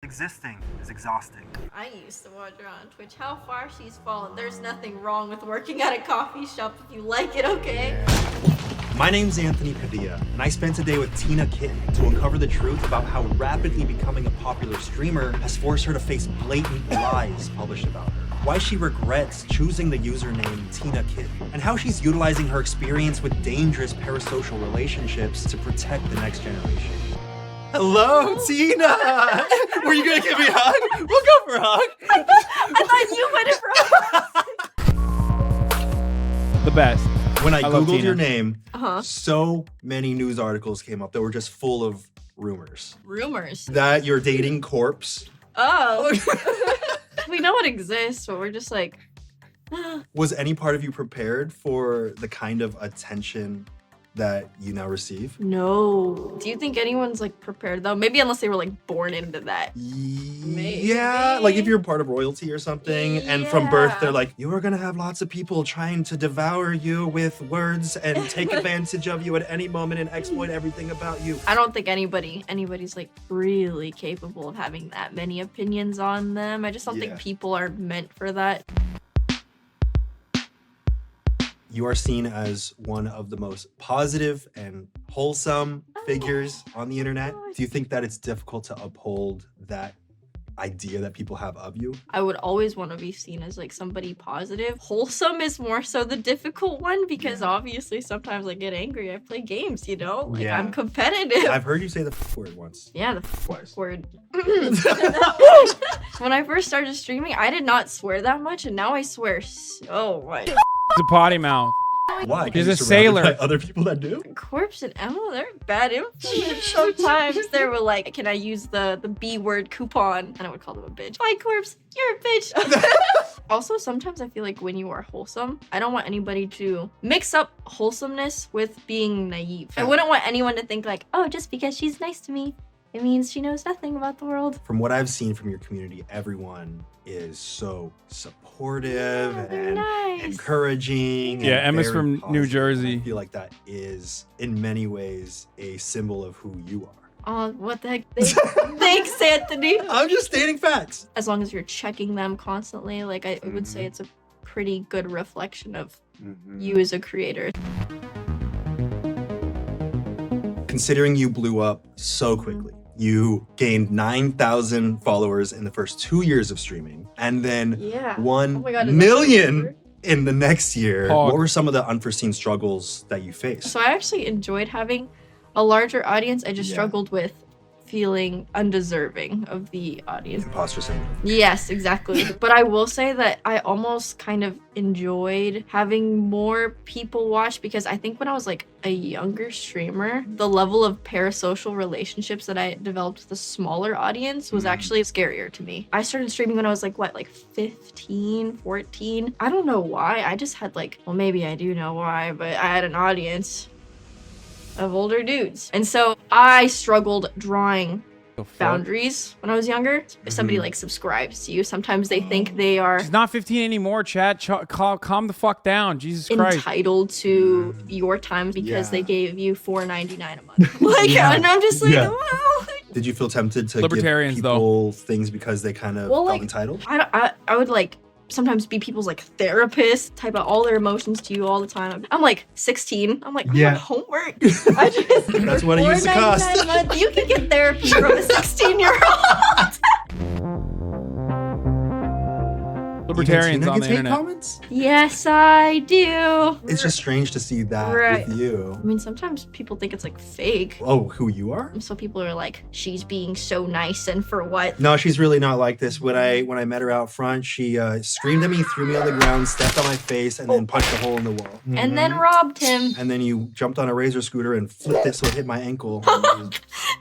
Existing is exhausting. I used to watch her on Twitch. How far she's fallen. There's nothing wrong with working at a coffee shop if you like it, okay? My name's Anthony Padilla, and I spent today with Tina Kitten to uncover the truth about how rapidly becoming a popular streamer has forced her to face blatant lies published about her. Why she regrets choosing the username Tina Kitten, and how she's utilizing her experience with dangerous parasocial relationships to protect the next generation. Hello, Tina! Were you gonna give me a hug? We'll go for a hug. I thought you went for The best. When I love Googled Tina. your name, so many news articles came up that were just full of rumors. rumors. That you're dating Corpse. Oh. We know it exists, but we're just like, Was any part of you prepared for the kind of attention that you now receive? no. Do you think anyone's like prepared though? Maybe unless they were like born into that. Yeah, like if you're part of royalty or something, and from birth they're like, you are gonna have lots of people trying to devour you with words and take advantage of you at any moment and exploit everything about you. I don't think anybody's like really capable of having that many opinions on them. I just don't think people are meant for that. You are seen as one of the most positive and wholesome figures on the internet. Do you think that it's difficult to uphold that idea that people have of you? I would always want to be seen as like somebody positive. Wholesome is more so the difficult one because obviously sometimes I get angry. I play games, you know? Like I'm competitive. I've heard you say the word once. Yeah, the word. When I first started streaming, I did not swear that much, and now I swear so much. It's a potty mouth. Why? He's You're a surrounded sailor. by other people that do? Corpse and Emma, they're bad influence. Sometimes they were like, can I use the B word coupon? And I would call them a bitch. Bye, Corpse, you're a bitch. Also, sometimes I feel like when you are wholesome, I don't want anybody to mix up wholesomeness with being naive. I wouldn't want anyone to think like, oh, just because she's nice to me, it means she knows nothing about the world. From what I've seen from your community, everyone is so supportive and nice. encouraging. Yeah, and Emma's very from New positive. Jersey. I feel like that is, in many ways, a symbol of who you are. Oh, what the heck? Thanks, Anthony. I'm just stating facts. As long as you're checking them constantly, like I would say it's a pretty good reflection of you as a creator. Considering you blew up so quickly, you gained 9,000 followers in the first 2 years of streaming, and then 1 million in the next year. Hog. What were some of the unforeseen struggles that you faced? So I actually enjoyed having a larger audience. I just struggled with feeling undeserving of the audience. Imposter syndrome. Yes, exactly. But I will say that I almost kind of enjoyed having more people watch because I think when I was like a younger streamer, the level of parasocial relationships that I developed with a smaller audience was actually scarier to me. I started streaming when I was like, what, like 15, 14? I don't know why. I just had like, well, maybe I do know why, but I had an audience of older dudes. And so I struggled drawing boundaries when I was younger. If somebody like subscribes to you, sometimes they think they are She's not 15 anymore, Chad. Calm the fuck down. Jesus Christ. entitled to your time because they gave you $4.99 a month. Like, and I'm just like, well, Did you feel tempted to Libertarians, give people things because they kind of felt entitled? I would like sometimes be people's like therapist, type out all their emotions to you all the time. I'm like 16. I'm like, I have homework. I just That's what it used to cost. $4.99 a month. You can get therapy from a 16-year-old. Libertarians on the hate internet. comments? Yes, I do. It's just strange to see that with you. I mean, sometimes people think it's like fake. Oh, who you are? So people are like, she's being so nice and for what? No, she's really not like this. When I met her out front, she screamed at me, threw me on the ground, stepped on my face, and then punched a hole in the wall. And then robbed him. And then you jumped on a razor scooter and flipped it so it hit my ankle.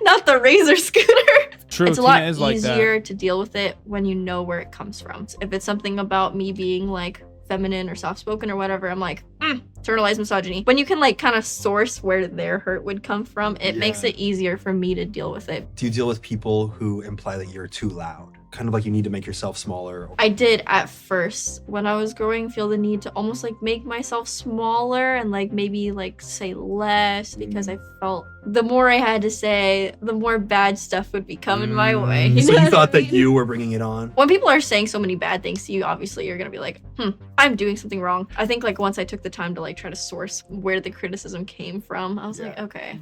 Not the razor scooter. True, It's a Tina lot is like that. easier to deal with it when you know where it comes from. If it's something about me being like feminine or soft-spoken or whatever, I'm like, internalized misogyny. When you can like kind of source where their hurt would come from, it makes it easier for me to deal with it. Do you deal with people who imply that you're too loud? kind of like you need to make yourself smaller? I did at first when I was growing feel the need to almost like make myself smaller and like maybe like say less, because I felt the more I had to say, the more bad stuff would be coming my way. So know you what thought I that mean? you were bringing it on? When people are saying so many bad things to you, obviously you're gonna be like, I'm doing something wrong. I think like once I took the time to like try to source where the criticism came from, I was like, okay.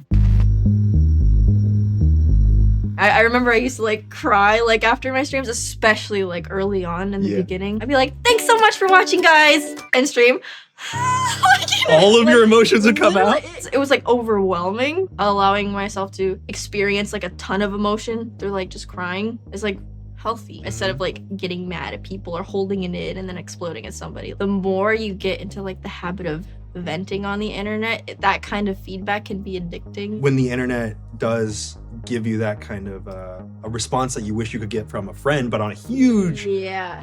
I remember I used to like cry like after my streams, especially like early on in the beginning. I'd be like, thanks so much for watching, guys, and stream. All of your emotions would come out? It was like overwhelming. Allowing myself to experience like a ton of emotion through like just crying is like healthy, instead of like getting mad at people or holding it in and then exploding at somebody. The more you get into like the habit of venting on the internet, that kind of feedback can be addicting. When the internet does give you that kind of a response that you wish you could get from a friend, but on a huge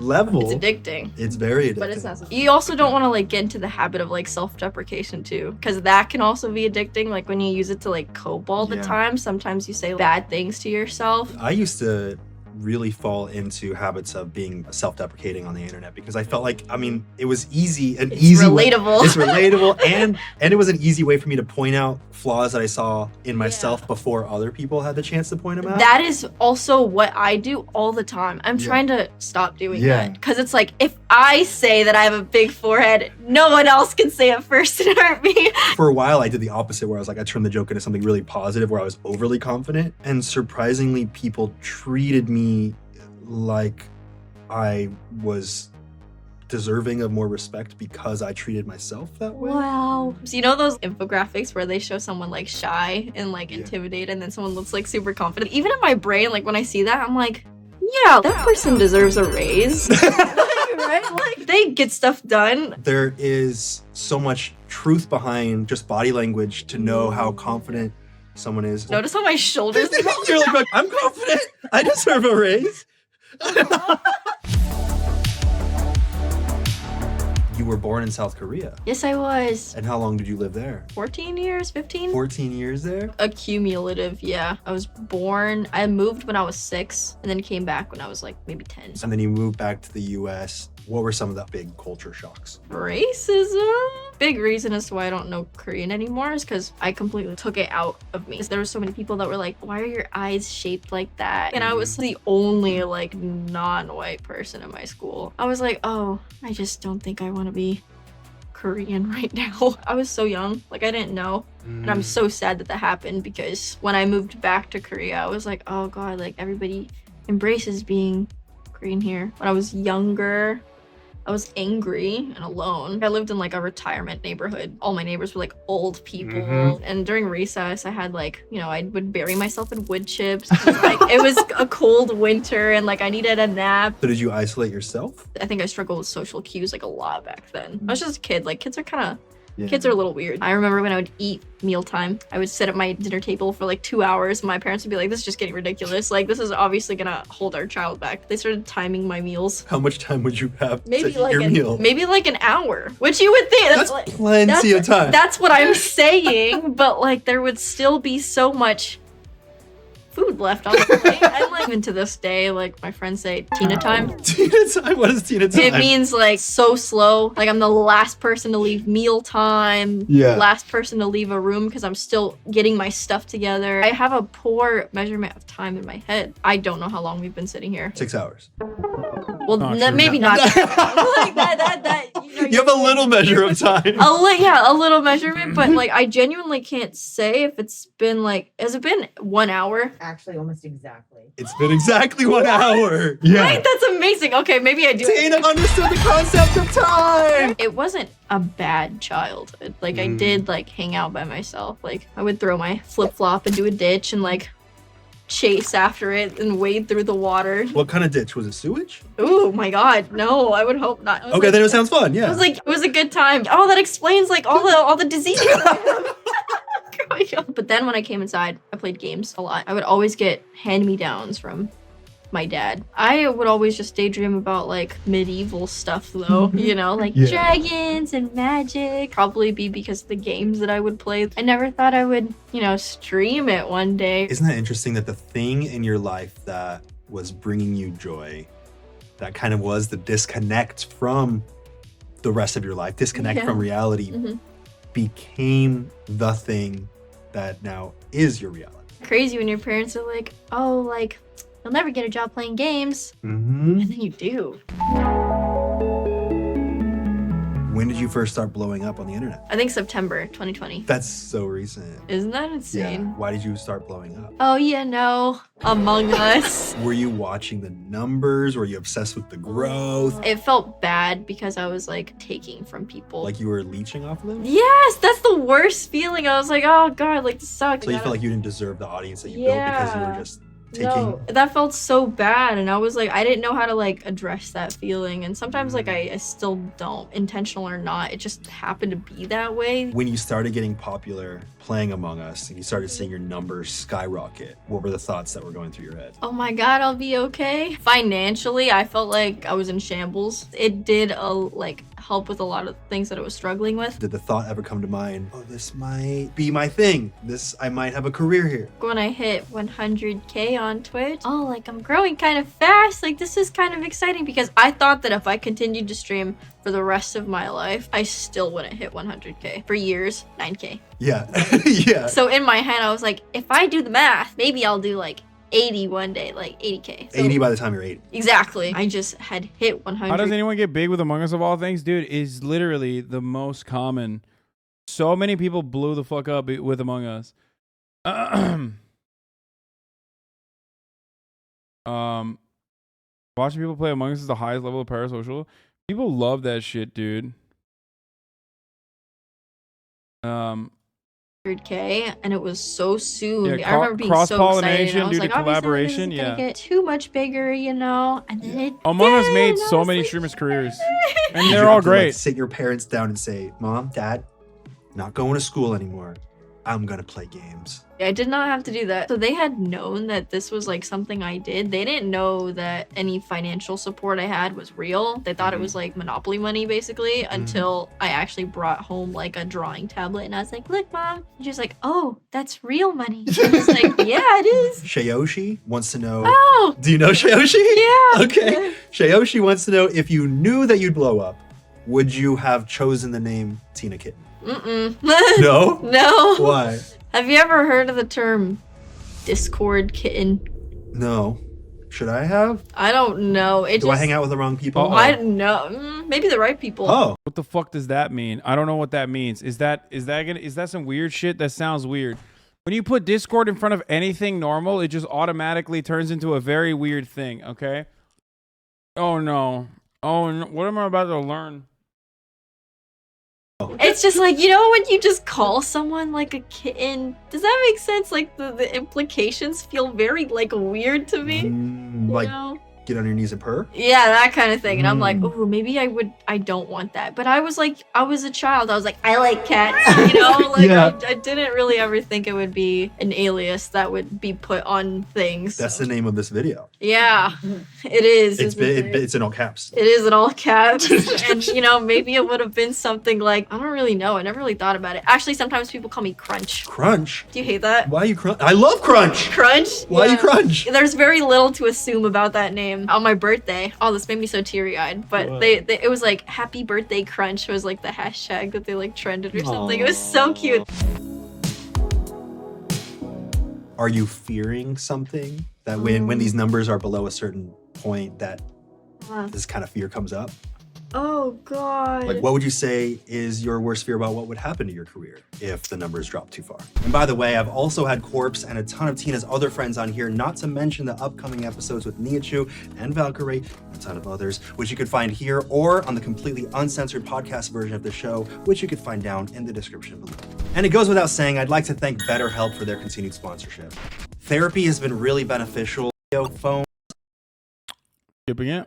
level, it's addicting. It's very addicting. But it's not. You also don't want to like get into the habit of like self-deprecation too, because that can also be addicting. Like when you use it to like cope all the time, sometimes you say bad things to yourself. I used to really fall into habits of being self-deprecating on the internet because I felt like, I mean, it was easy, It's relatable. It's relatable, and it was an easy way for me to point out flaws that I saw in myself before other people had the chance to point them out. That is also what I do all the time. I'm trying to stop doing that, because it's like, if I say that I have a big forehead, no one else can say it first and hurt me. For a while, I did the opposite, where I was like, I turned the joke into something really positive, where I was overly confident, and surprisingly, people treated me like I was deserving of more respect because I treated myself that way. Wow. So you know those infographics where they show someone like shy and like intimidated, and then someone looks like super confident? Even in my brain, like when I see that, I'm like, yeah, that person deserves a raise. Right? Like they get stuff done. There is so much truth behind just body language to know how confident someone is. Notice how my shoulders You're like, I'm confident. I deserve a raise. You were born in South Korea. Yes, I was. And how long did you live there? 14 years, 15? 14 years there? Accumulative, yeah. I was born, I moved when I was 6, and then came back when I was like maybe 10. And then you moved back to the US. What were some of the big culture shocks? Racism. Big reason as to why I don't know Korean anymore is because I completely took it out of me. There were so many people that were like, why are your eyes shaped like that? And I was the only like non-white person in my school. I was like, oh, I just don't think I want to be Korean right now. I was so young, like I didn't know. And I'm so sad that that happened, because when I moved back to Korea, I was like, oh God, like everybody embraces being Korean here. When I was younger, I was angry and alone. I lived in like a retirement neighborhood. All my neighbors were like old people. And during recess, I had like, you know, I would bury myself in wood chips. It was a cold winter and like I needed a nap. So did you isolate yourself? I think I struggled with social cues like a lot back then. I was just a kid. Like kids are kind of, kids are a little weird. I remember when I would eat mealtime, I would sit at my dinner table for like 2 hours. And my parents would be like, this is just getting ridiculous. Like, this is obviously gonna hold our child back. They started timing my meals. How much time would you have maybe to eat like your meal? Maybe like an hour, which you would think. That's like, plenty of time. That's what I'm saying. But like, there would still be so much food left on the plate. I'm like, even to this day, like my friends say, Tina time. Tina time? What is Tina time? It means like so slow. Like I'm the last person to leave meal time. Yeah. Last person to leave a room because I'm still getting my stuff together. I have a poor measurement of time in my head. I don't know how long we've been sitting here. 6 hours. Well, maybe not. Like that. You have a little measure of time. A little measurement, but like I genuinely can't say if it's been like, has it been 1 hour? Actually, almost exactly. It's been exactly 1 hour. Yeah. Right? That's amazing. Okay, maybe I do. Tina understood the concept of time. It wasn't a bad childhood. Like I did like hang out by myself. Like I would throw my flip-flop into a ditch and like chase after it and wade through the water. What kind of ditch? Was it sewage? Oh my God, no, I would hope not. Okay, then it sounds fun, yeah. It was a good time. Oh, that explains like all the diseases I have. But then when I came inside, I played games a lot. I would always get hand-me-downs from my dad. I would always just daydream about like medieval stuff though, you know, like dragons and magic. Probably be because of the games that I would play. I never thought I would, you know, stream it one day. Isn't that interesting that the thing in your life that was bringing you joy, that kind of was the disconnect from the rest of your life, disconnect from reality, became the thing that now is your reality. Crazy when your parents are like, oh, like, you'll never get a job playing games. And then you do. When did you first start blowing up on the internet? I think September 2020. That's so recent. Isn't that insane? Yeah. Why did you start blowing up? Oh, yeah, no. Among Us. Were you watching the numbers? Were you obsessed with the growth? It felt bad because I was like taking from people. Like you were leeching off of them? Yes, that's the worst feeling. I was like, oh God, like this sucks. So you felt like you didn't deserve the audience that you built because you were just taking. No, that felt so bad, and I was like, I didn't know how to like address that feeling, and sometimes like I still don't, intentional or not, it just happened to be that way. When you started getting popular playing Among Us and you started seeing your numbers skyrocket, what were the thoughts that were going through your head? Oh my God, I'll be okay. Financially, I felt like I was in shambles. It did like help with a lot of things that I was struggling with. Did the thought ever come to mind, oh, this might be my thing, I might have a career here? When I hit 100K on Twitch, oh, like I'm growing kind of fast, like this is kind of exciting, because I thought that if I continued to stream for the rest of my life, I still wouldn't hit 100K. For years, 9K. Yeah. Yeah. So in my head, I was like, if I do the math, maybe I'll do like 80 one day, like 80K. So 80 by the time you're 80. Exactly. I just had hit 100. How does anyone get big with Among Us of all things? Dude, is literally the most common. So many people blew the fuck up with Among Us. Watching people play Among Us is the highest level of parasocial. People love that shit, dude. 100K, and it was so soon. Yeah, I remember being so excited. cross-pollination I was due to like, obviously, collaboration, this is gonna yeah. get too much bigger, you know. And then it Among Us did, made and I so was many like, streamers' careers, and Did they're you all have to, like, great. sit your parents down and say, Mom, Dad, not going to school anymore. I'm gonna play games. I did not have to do that. So they had known that this was like something I did. They didn't know that any financial support I had was real. They thought it was like Monopoly money, basically, until I actually brought home like a drawing tablet, and I was like, look, Mom. And she was like, oh, that's real money. I was like, yeah, it is. Shayoshi wants to know. Oh. Do you know Shayoshi? Yeah. Okay. Shayoshi wants to know, if you knew that you'd blow up, would you have chosen the name Tina Kitten? Mm-mm. No? No. Why? Have you ever heard of the term Discord kitten? No. Should I have? I don't know. Do I hang out with the wrong people? Uh-oh. I don't know. Maybe the right people. Oh. What the fuck does that mean? I don't know what that means. Is that some weird shit? That sounds weird. When you put Discord in front of anything normal, it just automatically turns into a very weird thing, okay? Oh no. Oh no. What am I about to learn? It's just like, you know, when you just call someone like a kitten, does that make sense? Like the implications feel very like weird to me. You Like, know? get on your knees and purr? Yeah, that kind of thing. And I'm like, oh, maybe I don't want that. But I was like, I was a child. I was like, I like cats, you know? Like, Yeah. I didn't really ever think it would be an alias that would be put on things. That's the name of this video. Yeah, it is. It's in all caps. It is in all caps. And, you know, maybe it would have been something like, I don't really know. I never really thought about it. Actually, sometimes people call me Crunch. Crunch? Do you hate that? Why are you Crunch? I love Crunch! Crunch? Why Yeah. you Crunch? There's very little to assume about that name. On my birthday, oh, this made me so teary-eyed, but it was like happy birthday Crunch was like the hashtag that they like trended or something. It was so cute. Are you fearing something that when these numbers are below a certain point that this kind of fear comes up? Oh God. Like, what would you say is your worst fear about what would happen to your career if the numbers drop too far? And by the way, I've also had Corpse and a ton of Tina's other friends on here, not to mention the upcoming episodes with Niachu and Valkyrie, and a ton of others, which you could find here or on the completely uncensored podcast version of the show, which you could find down in the description below. And it goes without saying, I'd like to thank BetterHelp for their continued sponsorship. Therapy has been really beneficial. Phone. Skipping it.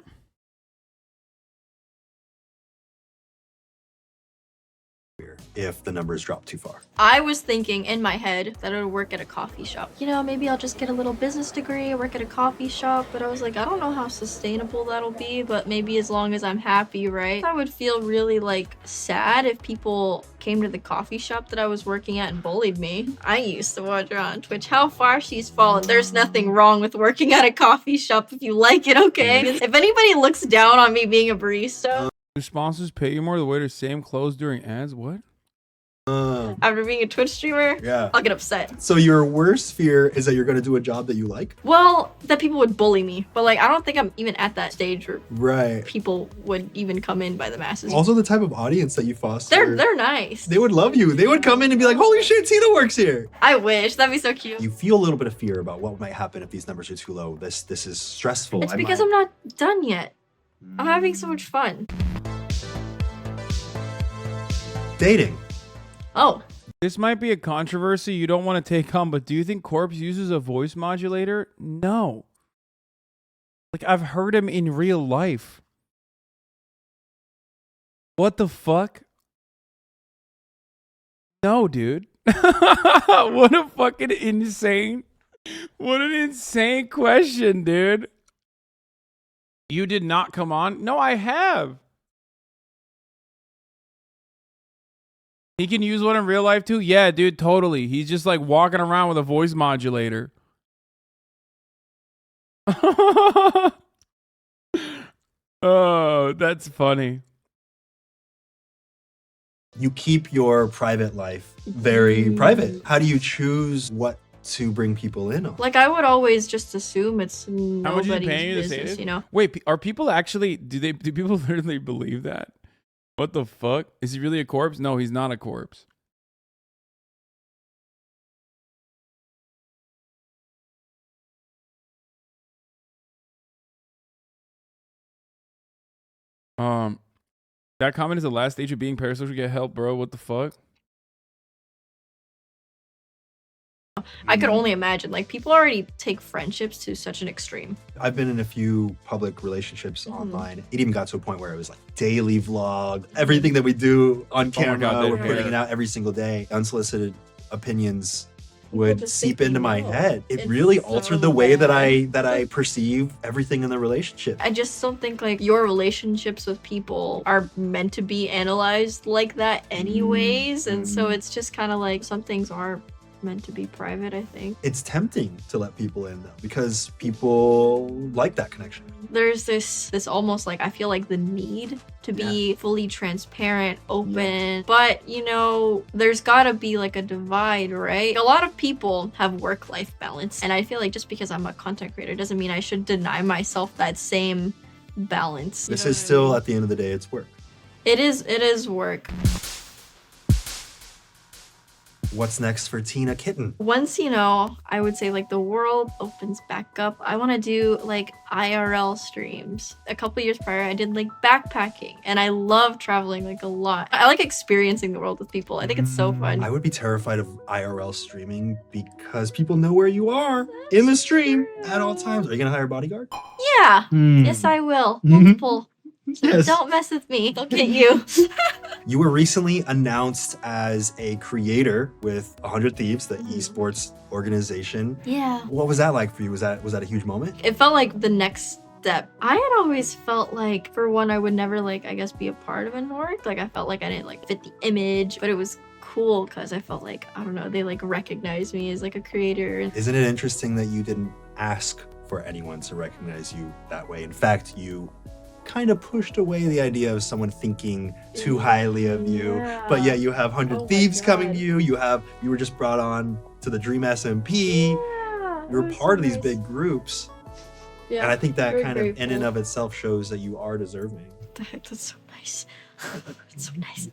if the numbers drop too far? I was thinking in my head that I would work at a coffee shop. You know, maybe I'll just get a little business degree, work at a coffee shop. But I was like, I don't know how sustainable that'll be, but maybe as long as I'm happy, right? I would feel really like sad if people came to the coffee shop that I was working at and bullied me. I used to watch her on Twitch. How far she's fallen. There's nothing wrong with working at a coffee shop if you like it, okay? If anybody looks down on me being a barista. Do sponsors pay you more to wear the same clothes during ads? What? After being a Twitch streamer, Yeah. I'll get upset. So your worst fear is that you're going to do a job that you like? Well, that people would bully me. But like, I don't think I'm even at that stage where Right. people would even come in by the masses. Also the type of audience that you foster. They're nice. They would love you. They would come in and be like, holy shit, Tina works here. I wish. That'd be so cute. You feel a little bit of fear about what might happen if these numbers are too low. This is stressful. It's because I'm not done yet. I'm having so much fun. Dating. Oh, This might be a controversy you don't want to take on, but do you think Corpse uses a voice modulator? No. Like, I've heard him in real life. What the fuck? No, dude. What a fucking insane. What an insane question, dude. You did not come on? No, I have. He can use one in real life too? Yeah, dude, totally. He's just like walking around with a voice modulator. Oh, that's funny. You keep your private life very private. How do you choose what to bring people in on? like I would always just assume it's How much are you nobody's paying you to say business, this? you know? Wait, are people actually, do people literally believe that? What the fuck? Is he really a corpse? No, he's not a corpse. That comment is the last stage of being parasocial. Get help, bro. What the fuck? I could only imagine. Like, people already take friendships to such an extreme. I've been in a few public relationships online. It even got to a point where it was like daily vlog, everything that we do on camera, God, we're putting it out every single day. Unsolicited opinions would just seep think into my no. head. It It's really so altered the way that bad. I perceive everything in the relationship. I just don't think like your relationships with people are meant to be analyzed like that anyways. And so it's just kind of like some things are meant to be private, I think. It's tempting to let people in though, because people like that connection. There's this almost like, I feel like the need to be fully transparent, open, but you know, there's gotta be like a divide, right? A lot of people have work-life balance, and I feel like just because I'm a content creator doesn't mean I should deny myself that same balance. This is still, at the end of the day, it's work. It is work. What's next for Tina Kitten? Once, you know, I would say like the world opens back up, I want to do like IRL streams. A couple years prior, I did like backpacking, and I love traveling like a lot. I like experiencing the world with people. I think it's so fun. I would be terrified of IRL streaming because people know where you are in the stream at all times. Are you gonna hire a bodyguard? Yeah. Yes, I will. Multiple. Yes. Don't mess with me. They'll get you. You were recently announced as a creator with 100 Thieves, the esports organization. Yeah. What was that like for you? Was that a huge moment? It felt like the next step. I had always felt like, for one, I would never like, I guess, be a part of an org. Like, I felt like I didn't like fit the image, but it was cool because I felt like, I don't know, they like recognized me as like a creator. Isn't it interesting that you didn't ask for anyone to recognize you that way? In fact, you kind of pushed away the idea of someone thinking too highly of you, but yet you have 100 Oh my Thieves coming God. to you. You were just brought on to the Dream SMP. Yeah, You're it was part so of these nice. big groups, Yeah, and I think that very kind of in and grateful. of itself shows that you are deserving. What the heck? That's so nice. It's so nice.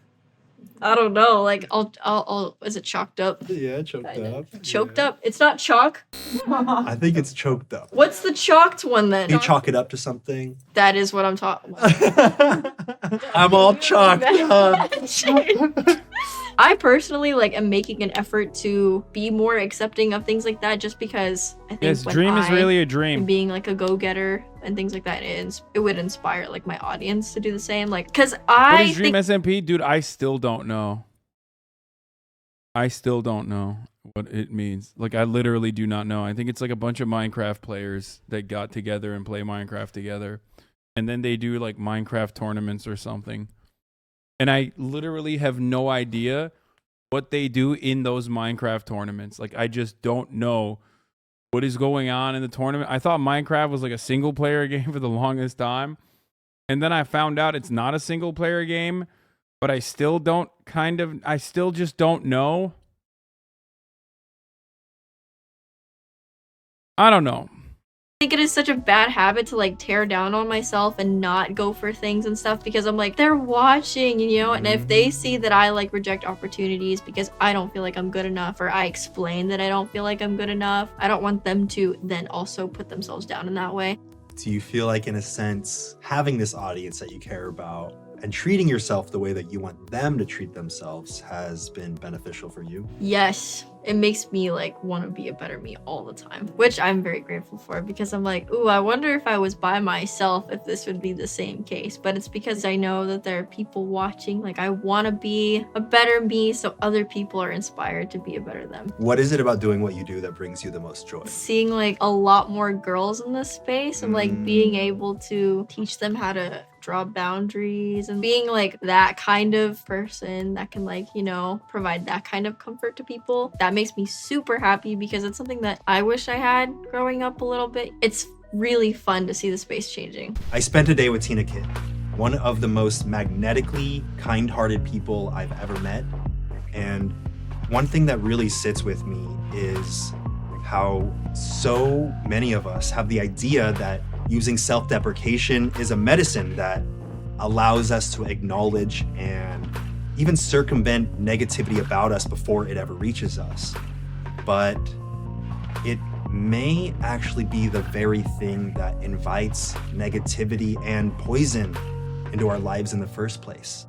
I don't know. Like, I'll. Is it chalked up? Yeah, choked up. Choked up? It's not chalk. I think it's choked up. What's the chalked one then? You chalk it up to something. That is what I'm talking about. I'm all chalked up. I personally like am making an effort to be more accepting of things like that, just because I think Yes, when dream is I really a am dream. being like a go-getter and things like that, it would inspire like my audience to do the same. Like, cause What I is Dream think SMP? Dude, I still don't know. I still don't know what it means. Like, I literally do not know. I think it's like a bunch of Minecraft players that got together and play Minecraft together. And then they do like Minecraft tournaments or something. And I literally have no idea what they do in those Minecraft tournaments. Like, I just don't know what is going on in the tournament. I thought Minecraft was like a single player game for the longest time. And then I found out it's not a single player game, but I still just don't know. I don't know. I think it is such a bad habit to like tear down on myself and not go for things and stuff because I'm like, they're watching, you know, and if they see that I like reject opportunities because I don't feel like I'm good enough, or I explain that I don't feel like I'm good enough, I don't want them to then also put themselves down in that way. Do you feel like, in a sense, having this audience that you care about and treating yourself the way that you want them to treat themselves has been beneficial for you? Yes, it makes me like want to be a better me all the time, which I'm very grateful for because I'm like, ooh, I wonder if I was by myself if this would be the same case. But it's because I know that there are people watching. Like, I want to be a better me so other people are inspired to be a better them. What is it about doing what you do that brings you the most joy? Seeing like a lot more girls in this space and like being able to teach them how to draw boundaries and being like that kind of person that can, like, you know, provide that kind of comfort to people. That makes me super happy because it's something that I wish I had growing up a little bit. It's really fun to see the space changing. I spent a day with TINA KITTEN, one of the most magnetically kind-hearted people I've ever met. And one thing that really sits with me is how so many of us have the idea that using self-deprecation is a medicine that allows us to acknowledge and even circumvent negativity about us before it ever reaches us. But it may actually be the very thing that invites negativity and poison into our lives in the first place.